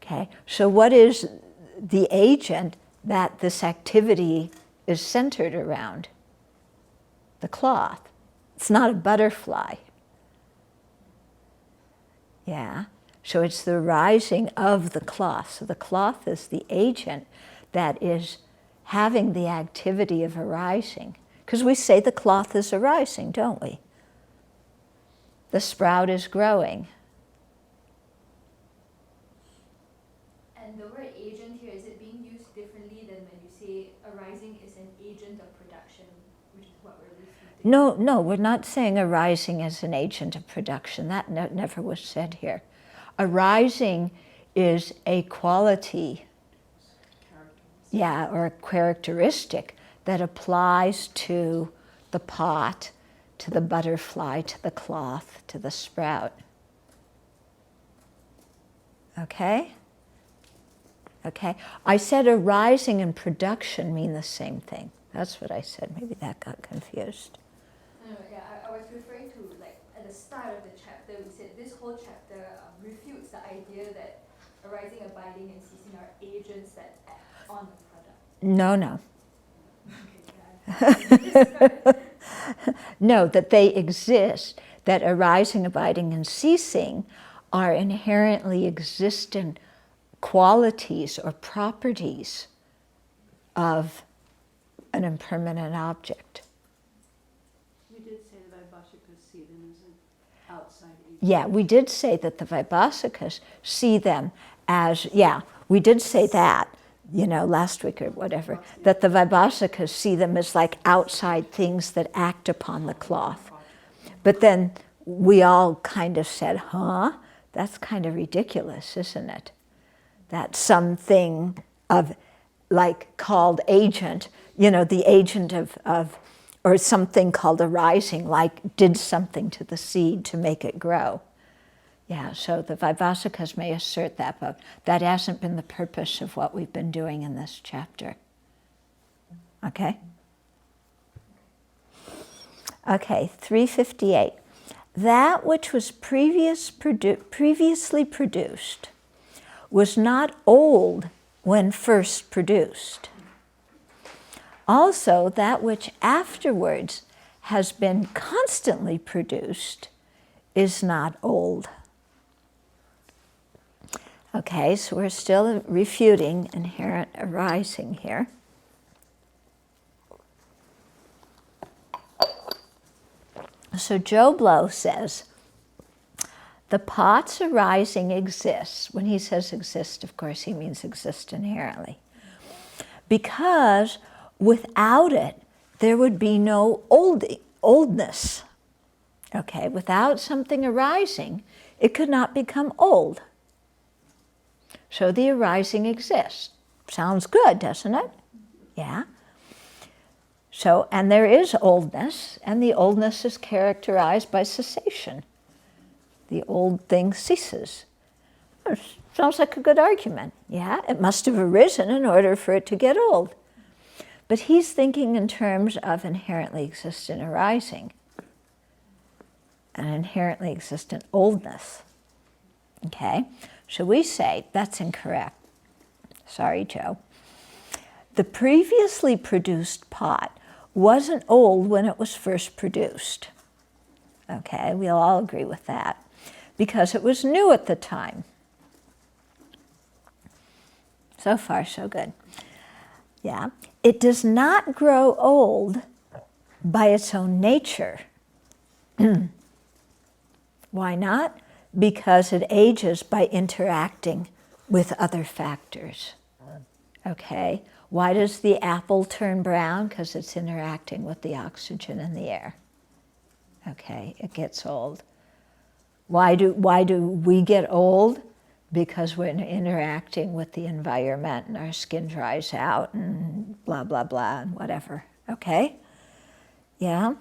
Okay, so what is the agent that this activity is centered around? The cloth. It's not a butterfly. Yeah, so it's the rising of the cloth. So the cloth is the agent that is having the activity of arising. Because we say the cloth is arising, don't we? The sprout is growing. And the word agent here, is it being used differently than when you say arising is an agent of production, which is what we're refuting? No, we're not saying arising as an agent of production. That never was said here. Arising is a quality, or a characteristic that applies to the pot, to the butterfly, to the cloth, to the sprout. Okay? Okay? I said arising and production mean the same thing. That's what I said. Maybe that got confused. No, yeah, I was referring to, like, at the start of the chapter, we said this whole chapter refutes the idea that arising, abiding, and ceasing are agents that act on the product. No. Okay, No, that they exist, that arising, abiding, and ceasing are inherently existent qualities or properties of an impermanent object. We did say the Vaibhashikas see them as an outside agent. Yeah, we did say that the Vaibhasikas see them as, we did say that, last week or whatever, that the Vaibhasikas see them as like outside things that act upon the cloth. But then we all kind of said, that's kind of ridiculous, isn't it? That something of, like, called agent, the agent of, or something called arising, like did something to the seed to make it grow. Yeah, so the Vaibhasikas may assert that, but that hasn't been the purpose of what we've been doing in this chapter. Okay? Okay, 358. That which was previously produced was not old when first produced. Also, that which afterwards has been constantly produced is not old. Okay, so we're still refuting inherent arising here. So Joe Blow says, the pot's arising exists. When he says exist, of course, he means exist inherently. Because without it, there would be no oldness. Okay, without something arising, it could not become old. So the arising exists. Sounds good, doesn't it? Yeah. So, and there is oldness, and the oldness is characterized by cessation. The old thing ceases. Sounds like a good argument. Yeah, it must have arisen in order for it to get old. But he's thinking in terms of inherently existent arising, an inherently existent oldness. Okay, so we say that's incorrect. Sorry, Joe. The previously produced pot wasn't old when it was first produced. Okay, we'll all agree with that, because it was new at the time. So far, so good. Yeah, it does not grow old by its own nature. Why not? Because it ages by interacting with other factors. Okay, why does the apple turn brown? Because it's interacting with the oxygen in the air. Okay, it gets old. Why do we get old? because we're interacting with the environment and our skin dries out and blah, blah, blah, and whatever, okay? Yeah?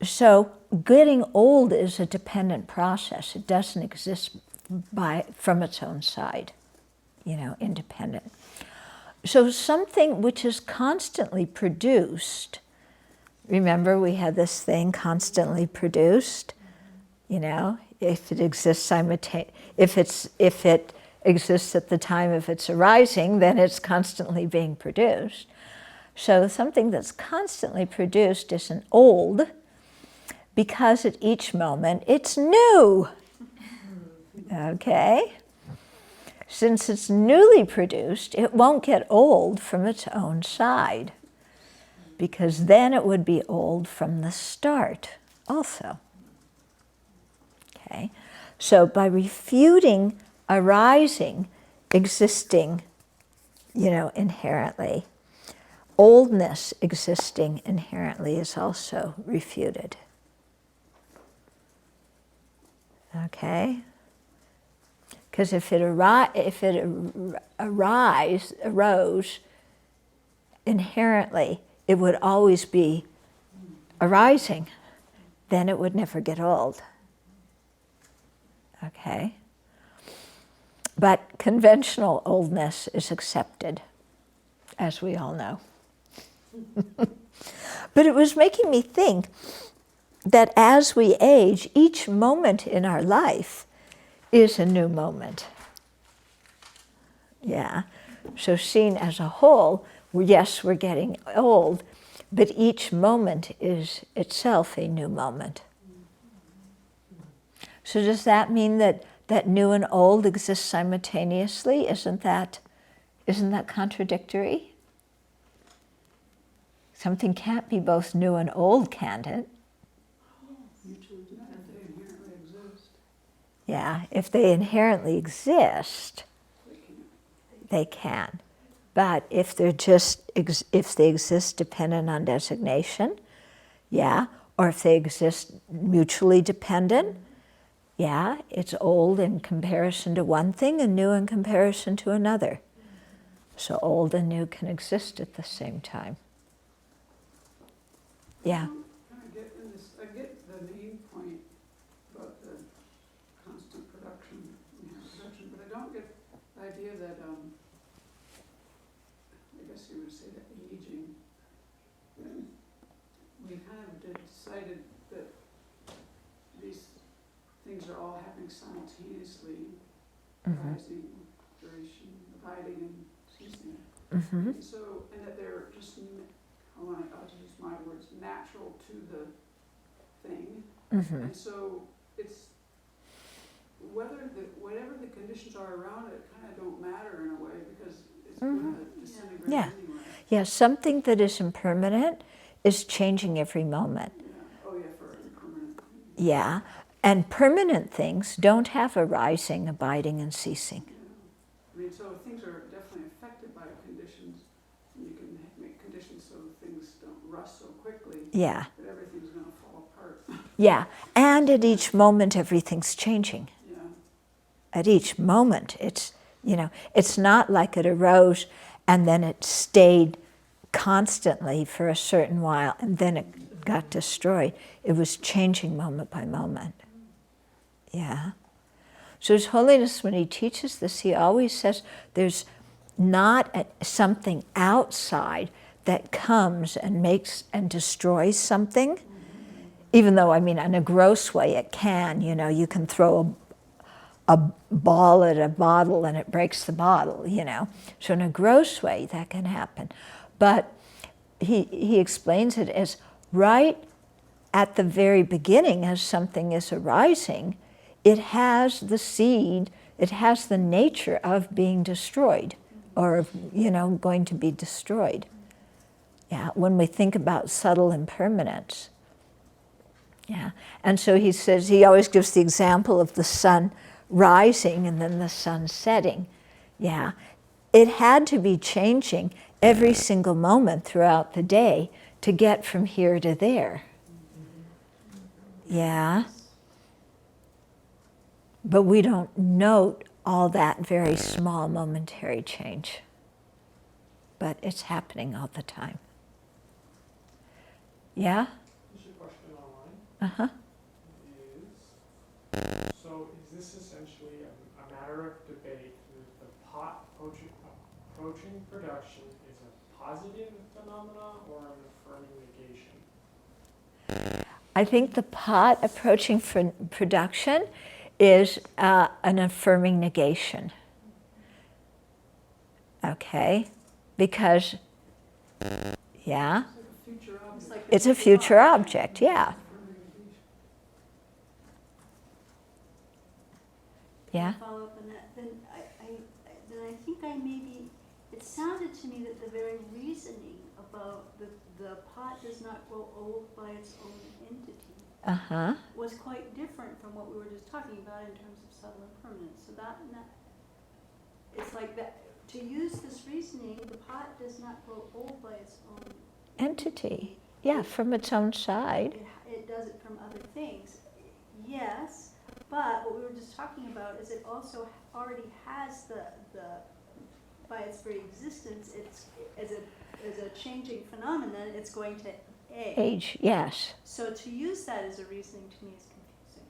So getting old is a dependent process. It doesn't exist from its own side, independent. So something which is constantly produced, remember we had this thing, constantly produced, if it exists if it exists at the time of its arising, then it's constantly being produced. So something that's constantly produced isn't old, because at each moment it's new. Okay? Since it's newly produced, it won't get old from its own side, because then it would be old from the start also. Okay? So by refuting arising, existing, inherently, oldness existing inherently is also refuted. Okay? Because if it arose inherently, it would always be arising. Then it would never get old. Okay? But conventional oldness is accepted, as we all know. But it was making me think that as we age, each moment in our life is a new moment. Yeah. So seen as a whole, yes, we're getting old, but each moment is itself a new moment. So does that mean that new and old exist simultaneously? Isn't that contradictory? Something can't be both new and old, can it? Mutually dependent, they inherently exist. Yeah, if they inherently exist, they can. But if they exist dependent on designation, yeah, or if they exist mutually dependent, yeah, it's old in comparison to one thing and new in comparison to another. So old and new can exist at the same time. Yeah. I get the main point about the constant production, but I don't get the idea that, I guess you would say that aging, we kind of decided that these things are all happening simultaneously, rising, duration, abiding, and ceasing. Mm-hmm. And that they're just, I'll just use my words, natural to the thing. Mm-hmm. And so it's whatever the conditions are around it kind of don't matter in a way, because it's going to disintegrate Yeah. anyway. Yeah, something that is impermanent is changing every moment. Yeah. Oh yeah, for impermanent. Yeah, and permanent things don't have arising, abiding, and ceasing. Yeah. So things are definitely affected by conditions. You can make conditions so things don't rust so quickly. Yeah. That everything's going to fall apart. Yeah, and at each moment everything's changing. Yeah. At each moment, it's not like it arose and then it stayed constantly for a certain while and then it got destroyed. It was changing moment by moment. Yeah. So His Holiness, when he teaches this, he always says there's not something outside that comes and makes and destroys something, even though, in a gross way it can. You can throw a ball at a bottle and it breaks the bottle, So in a gross way that can happen. But he explains it as right at the very beginning, as something is arising, it has the seed, it has the nature of being destroyed, or of, going to be destroyed. Yeah, when we think about subtle impermanence. Yeah, and so he says, he always gives the example of the sun rising and then the sun setting. Yeah, it had to be changing every single moment throughout the day to get from here to there. Yeah. But we don't note all that very small momentary change. But it's happening all the time. Yeah? There's a question online. Uh-huh. So is this essentially a matter of debate that the pot approaching production is a positive phenomena or an affirming negation? I think the pot approaching production is an affirming negation. Okay? Because, yeah, it's a future object, yeah. Yeah? Follow up on that, then I think I maybe, it sounded to me that the very reasoning about the pot does not grow old by its own entity Uh-huh. was quite different from what we were just talking about in terms of subtle impermanence. So it's like that, to use this reasoning, the pot does not grow old by its own Entity. Yeah, from its own side. It does it from other things. Yes, but what we were just talking about is it also already has the by its very existence, it's as a changing phenomenon, it's going to age. Age, yes. So to use that as a reasoning to me is confusing.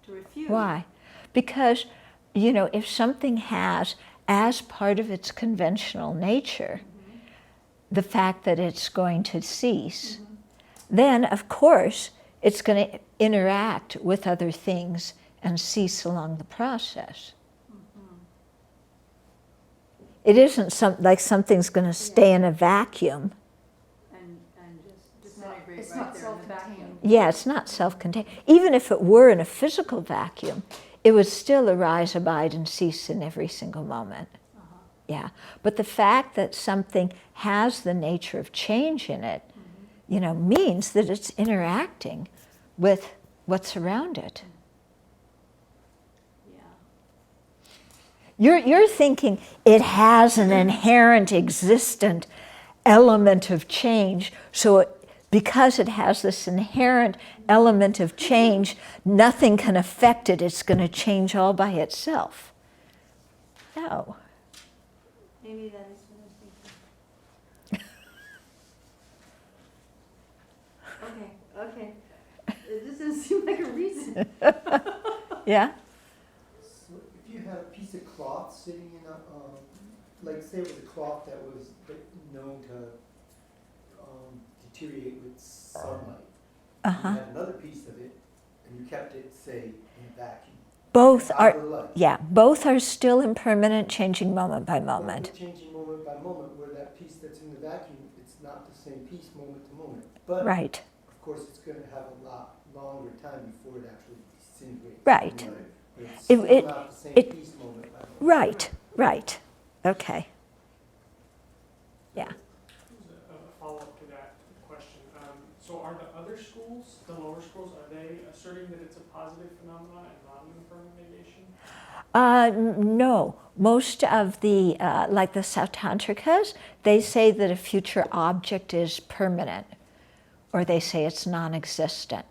To refute. Why? Because, you know, if something has, as part of its conventional nature, the fact that it's going to cease, then, of course, it's going to interact with other things and cease along the process. It isn't like something's going to stay in a vacuum. And just disintegrate It's right not there in the vacuum. self-contained. Yeah, it's not self-contained. Even if it were in a physical vacuum, it would still arise, abide, and cease in every single moment. Yeah, but the fact that something has the nature of change in it, you know, means that it's interacting with what's around it. Yeah. You're thinking it has an inherent existent element of change, so because it has this inherent element of change, nothing can affect it. It's going to change all by itself. No. Maybe that is what I was thinking. Okay. It just doesn't seem like a reason. Yeah? So if you had a piece of cloth sitting in a, like say it was a cloth that was known to deteriorate with sunlight. Uh-huh. You had another piece of it, and you kept it, say, in a vacuum. Both Out are, of the light. yeah, both are still impermanent, changing moment by moment. But changing moment by moment, where that piece that's in the vacuum, it's not the same piece moment to moment. But Right, of course, it's going to have a lot longer time before it actually disintegrates. Right. But it's It- still it- not the same it- piece moment by moment. right, right. Okay. Yeah. A follow-up to that question. So are the other schools, the lower schools, are they asserting that it's a positive phenomenon and not an affirming negation? No, most of the, like the Sautantrikas, they say that a future object is permanent, or they say it's non-existent.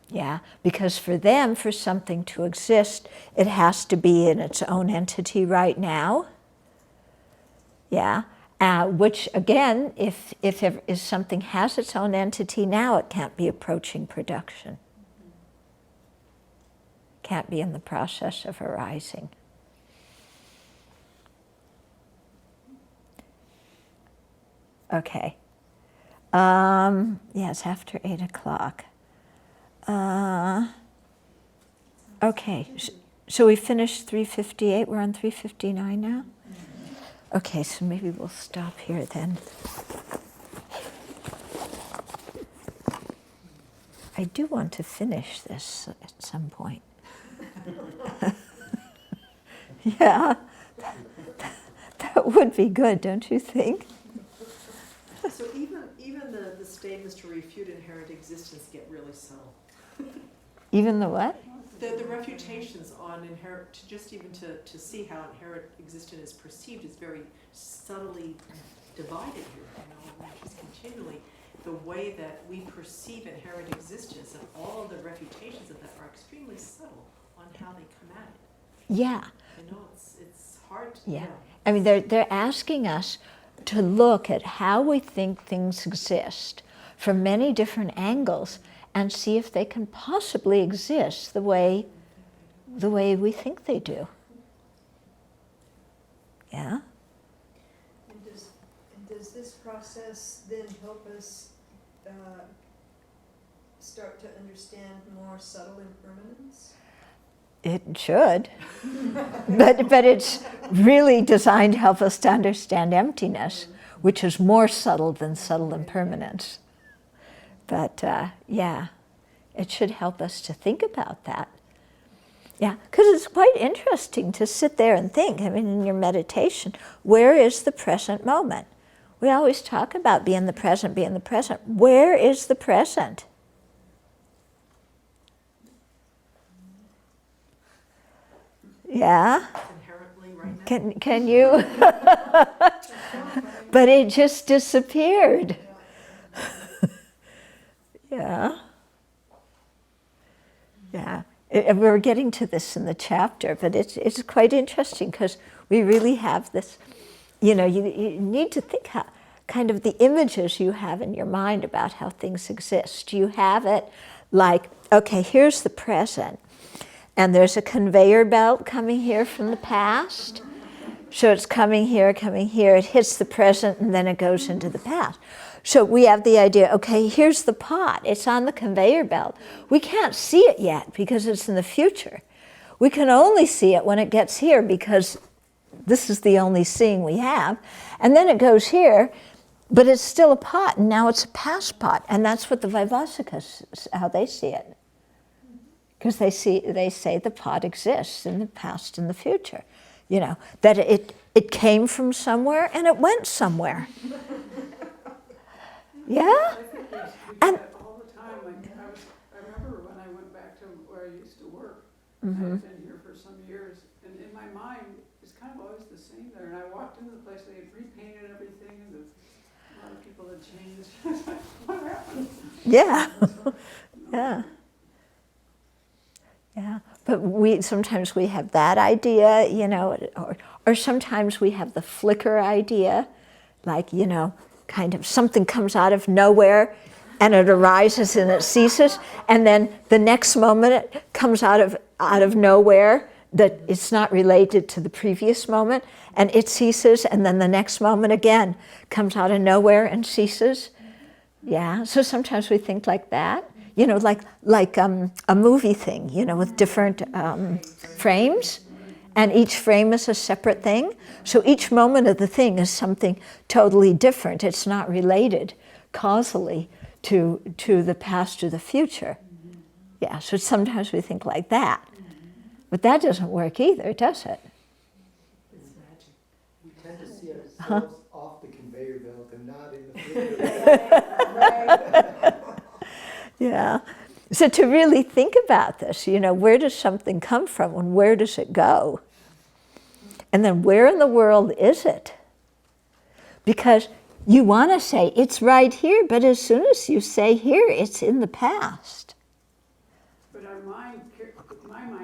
Yeah, because for them, for something to exist, it has to be in its own entity right now. Yeah, which again, if something has its own entity now, it can't be approaching production. Can't be in the process of arising. Okay. Yeah, it's after 8 o'clock. Okay, so we finished 358, we're on 359 now? Okay, so maybe we'll stop here then. I do want to finish this at some point. Yeah, that would be good, don't you think? So even the statements to refute inherent existence get really subtle. Even the what? The refutations on inherent, just even to see how inherent existence is perceived is very subtly divided here, you know, just continually. the way that we perceive inherent existence and all of the refutations of that are extremely subtle on how they come at it. Yeah. You know, it's hard to, Yeah. I mean, they're asking us to look at how we think things exist from many different angles and see if they can possibly exist the way we think they do. Yeah? And does this process then help us start to understand more subtle impermanence? It should. but it's really designed to help us to understand emptiness, which is more subtle than subtle impermanence. But yeah, it should help us to think about that. Yeah, because it's quite interesting to sit there and think. I mean, in your meditation, where is the present moment? We always talk about being the present, being the present. Where is the present? Yeah? inherently right now. Can you? But it just disappeared. Yeah. Yeah. We're getting to this in the chapter, but it's quite interesting because we really have this, you need to think how, kind of the images you have in your mind about how things exist. You have it like, okay, here's the present, and there's a conveyor belt coming here from the past. So it's coming here, it hits the present, and then it goes into the past. So we have the idea, okay, here's the pot. It's on the conveyor belt. We can't see it yet because it's in the future. We can only see it when it gets here because this is the only seeing we have. And then it goes here, but it's still a pot, and now it's a past pot. And that's what the Vaibhasikas, how they see it. Because they say the pot exists in the past and the future. That it came from somewhere and it went somewhere. Yeah? I think we And- do that all the time. Like I remember when I went back to where I used to work. Mm-hmm. I've been here for some years, and in my mind, it's kind of always the same there. And I walked into the place, they had repainted everything, and a lot of people had changed. What happened? Yeah. Yeah. Yeah. But sometimes we have that idea, or sometimes we have the flicker idea, like, kind of something comes out of nowhere and it arises and it ceases, and then the next moment it comes out of nowhere that it's not related to the previous moment, and it ceases, and then the next moment again comes out of nowhere and ceases. Yeah, so sometimes we think like that, like a movie thing, with different frames. And each frame is a separate thing. So each moment of the thing is something totally different. It's not related causally to the past or the future. Yeah, so sometimes we think like that. But that doesn't work either, does it? It's magic. We tend to see ourselves off the conveyor belt and not in the conveyor belt. Yeah. So to really think about this, where does something come from and where does it go? And then where in the world is it? Because you want to say it's right here, but as soon as you say here, it's in the past. But my mind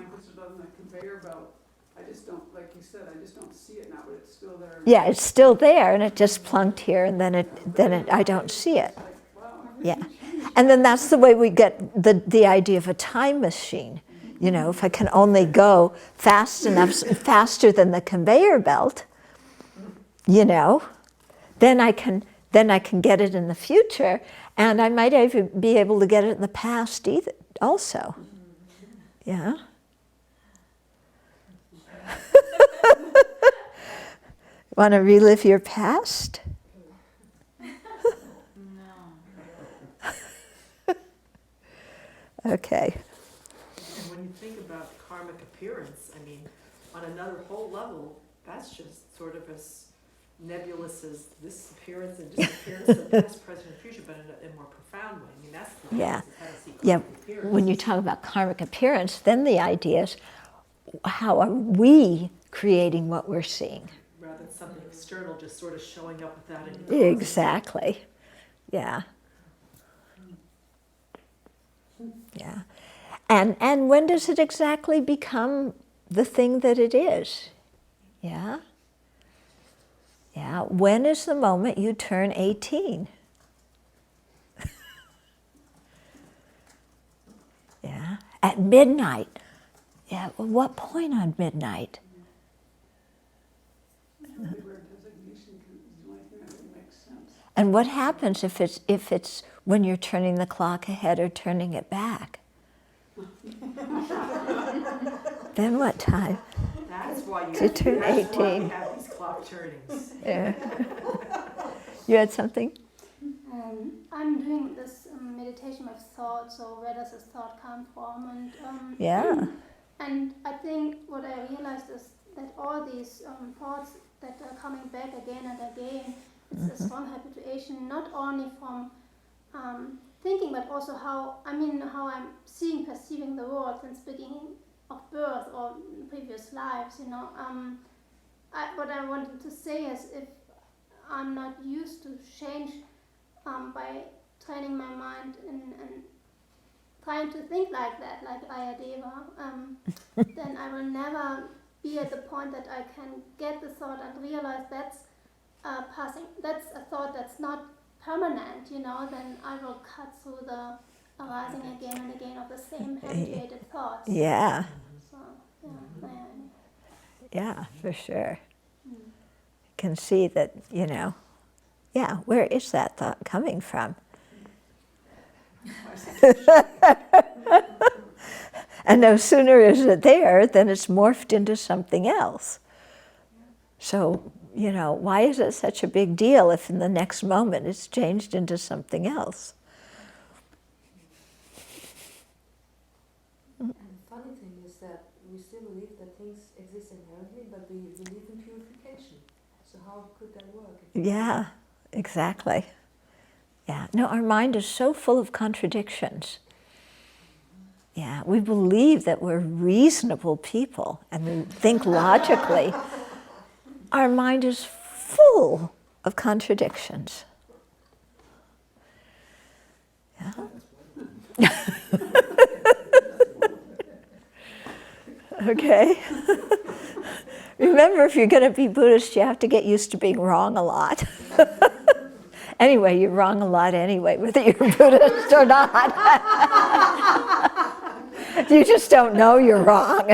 puts it on the conveyor belt. I just don't, like you said, I just don't see it now, but it's still there. Yeah, it's still there, and it just plunked here, and then I don't see it. Like, wow, Yeah. And then that's the way we get the idea of a time machine. If I can only go fast enough, faster than the conveyor belt, then I can get it in the future, and I might even be able to get it in the past also. Yeah. Want to relive your past? Okay. And when you think about karmic appearance, I mean, on another whole level, that's just sort of as nebulous as this appearance and disappearance of the past, present, and future, but in a more profound way. I mean, that's the Yeah. difference, is how to see Yeah, karmic appearance. when you talk about karmic appearance, then the idea is, how are we creating what we're seeing? Rather than something external just sort of showing up without any cause. Exactly. Yeah. Yeah. And when does it exactly become the thing that it is? Yeah? Yeah. When is the moment you turn 18? Yeah. At midnight. Yeah. Well, what point on midnight? Usually where designation is the only thing that really makes sense. And what happens if it's when you're turning the clock ahead or turning it back? Then what time? That's why you, To turn that's why 18. we have these clock turnings. Yeah. You had something? I'm doing this meditation of thought, so where does this thought come from? And Yeah. and I think what I realized is that all these thoughts that are coming back again and again, it's a strong habituation, not only from thinking, but also how I'm seeing, perceiving the world since beginning of birth or previous lives. What I wanted to say is, if I'm not used to change by training my mind and trying to think like that, like Aryadeva, then I will never be at the point that I can get the thought and realize that's passing. That's a thought that's not permanent, then I will cut through the arising again and again of the same habituated thoughts. Yeah. So, Yeah, for sure. You can see that, yeah, where is that thought coming from? And no sooner is it there than it's morphed into something else. So, why is it such a big deal if in the next moment it's changed into something else? And the funny thing is that we still believe that things exist inherently, but we believe in purification. So how could that work? Yeah, exactly. Yeah, no, our mind is so full of contradictions. Yeah, we believe that we're reasonable people and we think logically. Our mind is full of contradictions. Yeah. Okay. Remember, if you're going to be Buddhist, you have to get used to being wrong a lot. Anyway, you're wrong a lot anyway, whether you're Buddhist or not. You just don't know you're wrong.